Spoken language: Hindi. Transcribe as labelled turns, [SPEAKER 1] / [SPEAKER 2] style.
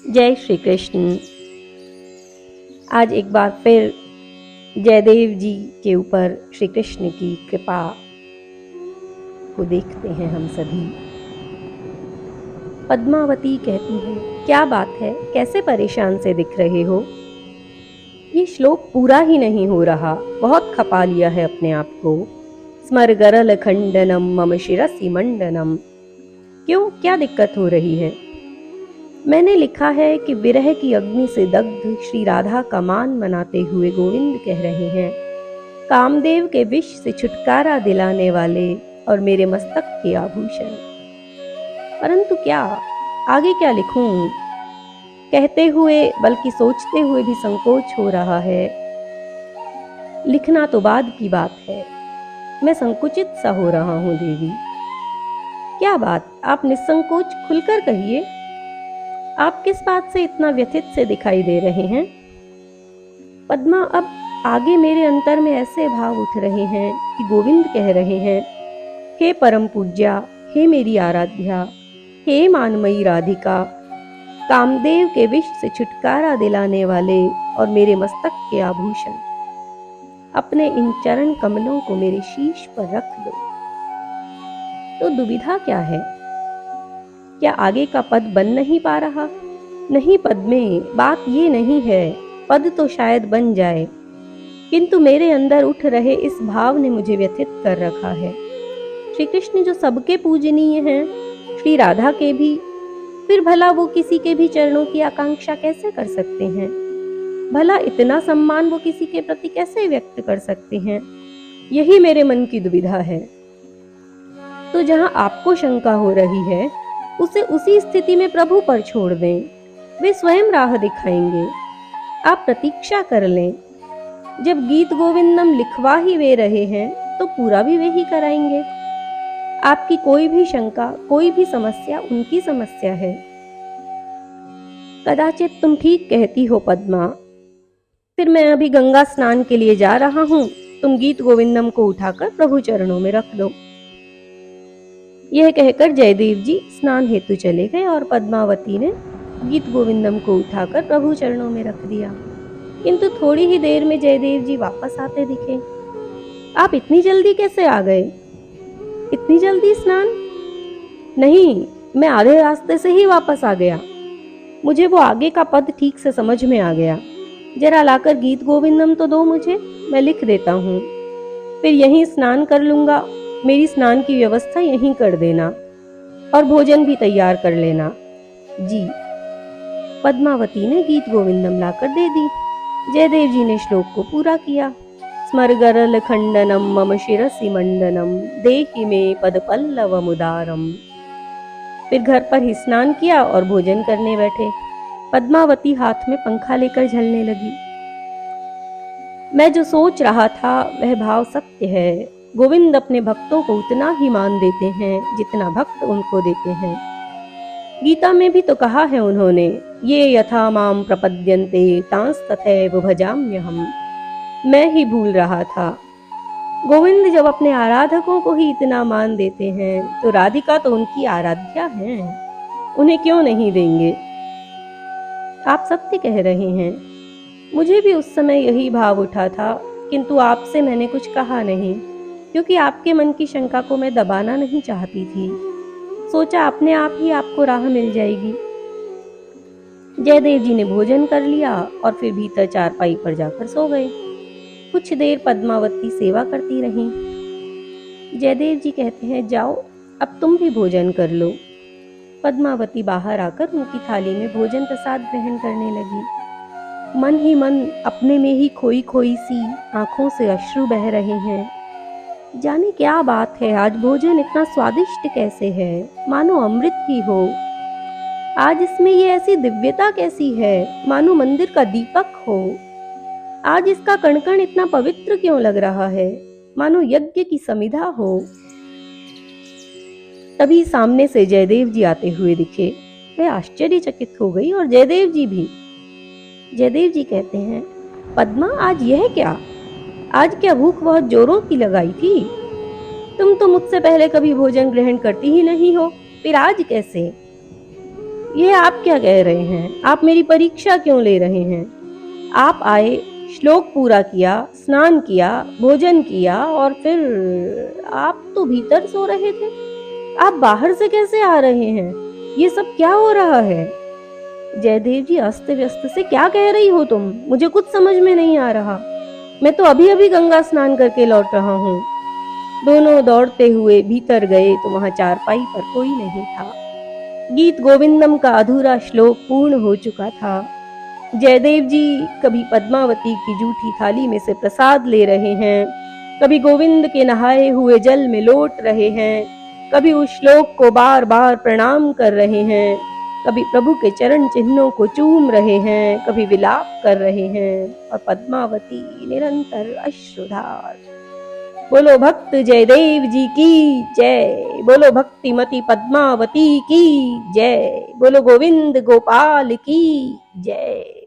[SPEAKER 1] जय श्री कृष्ण। आज एक बार फिर जयदेव जी के ऊपर श्री कृष्ण की कृपा को देखते हैं हम सभी। पद्मावती कहती है, क्या बात है, कैसे परेशान से दिख रहे हो? ये श्लोक पूरा ही नहीं हो रहा, बहुत खपा लिया है अपने आप को। स्मरगरल खंडनम मम शिरसि मंडनम। क्यों, क्या दिक्कत हो रही है? मैंने लिखा है कि विरह की अग्नि से दग्ध श्री राधा का मान मनाते हुए गोविंद कह रहे हैं, कामदेव के विष से छुटकारा दिलाने वाले और मेरे मस्तक के आभूषण। परंतु क्या, आगे क्या लिखूं? कहते हुए बल्कि सोचते हुए भी संकोच हो रहा है। लिखना तो बाद की बात है, मैं संकुचित सा हो रहा हूं देवी। क्या बात, आप निसंकोच खुलकर कहिए। आप किस बात से इतना व्यथित से दिखाई दे रहे हैं? पद्मा, अब आगे मेरे अंतर में ऐसे भाव उठ रहे हैं कि गोविंद कह रहे हैं, हे परम पूज्या, हे मेरी आराध्या, हे मानमयी राधिका, कामदेव के विष से छुटकारा दिलाने वाले और मेरे मस्तक के आभूषण, अपने इन चरण कमलों को मेरे शीश पर रख दो। तो दुविधा क्या है? क्या आगे का पद बन नहीं पा रहा? नहीं पद में बात ये नहीं है, पद तो शायद बन जाए, किंतु मेरे अंदर उठ रहे इस भाव ने मुझे व्यथित कर रखा है। श्री कृष्ण जो सबके पूजनीय हैं, श्री राधा के भी, फिर भला वो किसी के भी चरणों की आकांक्षा कैसे कर सकते हैं? भला इतना सम्मान वो किसी के प्रति कैसे व्यक्त कर सकते हैं? यही मेरे मन की दुविधा है। तो जहां आपको शंका हो रही है, उसे उसी स्थिति में प्रभु पर छोड़ दें, वे स्वयं राह दिखाएंगे। आप प्रतीक्षा कर लें। जब गीत गोविंदम लिखवा ही वे रहे हैं तो पूरा भी वे ही कराएंगे। आपकी कोई भी शंका, कोई भी समस्या उनकी समस्या है। कदाचित तुम ठीक कहती हो पद्मा। फिर मैं अभी गंगा स्नान के लिए जा रहा हूं, तुम गीत गोविंदम को उठाकर प्रभु चरणों में रख दो। यह कहकर जयदेव जी स्नान हेतु चले गए और पद्मावती ने गीत गोविंदम को उठाकर प्रभु चरणों में रख दिया। किंतु थोड़ी ही देर में जयदेव जी वापस आते दिखे। आप इतनी जल्दी कैसे आ गए? इतनी जल्दी स्नान? नहीं, मैं आधे रास्ते से ही वापस आ गया। मुझे वो आगे का पद ठीक से समझ में आ गया। जरा लाकर गीत गोविंदम तो दो मुझे, मैं लिख देता हूँ। फिर यहीं स्नान कर लूंगा। मेरी स्नान की व्यवस्था यहीं कर देना और भोजन भी तैयार कर लेना। जी। पद्मावती ने गीत गोविंदम लाकर दे दी। जयदेव जी ने श्लोक को पूरा किया। स्मरगरल खंडनम मम शिरसि मंडनम देहि मे पद पल्लव मुदारम। फिर घर पर ही स्नान किया और भोजन करने बैठे। पद्मावती हाथ में पंखा लेकर झलने लगी। मैं जो सोच रहा था वह भाव सत्य है। गोविंद अपने भक्तों को उतना ही मान देते हैं जितना भक्त उनको देते हैं। गीता में भी तो कहा है उन्होंने, ये यथा माम प्रपद्यन्ते तांस तथैव भजाम्यहम्। मैं ही भूल रहा था। गोविंद जब अपने आराधकों को ही इतना मान देते हैं तो राधिका तो उनकी आराध्या हैं, उन्हें क्यों नहीं देंगे? आप सत्य कह रहे हैं। मुझे भी उस समय यही भाव उठा था, किंतु आपसे मैंने कुछ कहा नहीं, क्योंकि आपके मन की शंका को मैं दबाना नहीं चाहती थी। सोचा अपने आप ही आपको राह मिल जाएगी। जयदेव जी ने भोजन कर लिया और फिर भीतर चारपाई पर जाकर सो गए। कुछ देर पद्मावती सेवा करती रही। जयदेव जी कहते हैं, जाओ अब तुम भी भोजन कर लो। पद्मावती बाहर आकर उनकी थाली में भोजन प्रसाद ग्रहण करने लगी। मन ही मन अपने में ही खोई खोई सी आंखों से अश्रु बह रहे हैं। जाने क्या बात है, आज भोजन इतना स्वादिष्ट कैसे है, मानो अमृत ही हो। आज इसमें ये ऐसी दिव्यता कैसी है, मानो मंदिर का दीपक हो। आज इसका कण-कण इतना पवित्र क्यों लग रहा है, मानो यज्ञ की समिधा हो। तभी सामने से जयदेव जी आते हुए दिखे। वे आश्चर्यचकित हो गई और जयदेव जी भी। जयदेव जी कहते हैं, पद्मा, आज यह क्या? आज क्या भूख बहुत जोरों की लगाई थी? तुम तो मुझसे पहले कभी भोजन ग्रहण करती ही नहीं हो, फिर आज कैसे? ये आप क्या कह रहे हैं? आप मेरी परीक्षा क्यों ले रहे हैं? आप आए, श्लोक पूरा किया, स्नान किया, भोजन किया और फिर आप तो भीतर सो रहे थे। आप बाहर से कैसे आ रहे हैं? ये सब क्या हो रहा है? जयदेव जी, अस्त व्यस्त से क्या कह रही हो तुम? मुझे कुछ समझ में नहीं आ रहा। मैं तो अभी अभी गंगा स्नान करके लौट रहा हूँ। दोनों दौड़ते हुए भीतर गए तो वहां चारपाई पर कोई नहीं था। गीत गोविंदम का अधूरा श्लोक पूर्ण हो चुका था। जयदेव जी कभी पद्मावती की जूठी थाली में से प्रसाद ले रहे हैं, कभी गोविंद के नहाए हुए जल में लौट रहे हैं, कभी उस श्लोक को बार बार प्रणाम कर रहे हैं, कभी प्रभु के चरण चिन्हों को चूम रहे हैं, कभी विलाप कर रहे हैं और पद्मावती निरंतर अश्रुधार। बोलो भक्त जयदेव जी की जय, बोलो भक्तिमती पद्मावती की जय, बोलो गोविंद गोपाल की जय।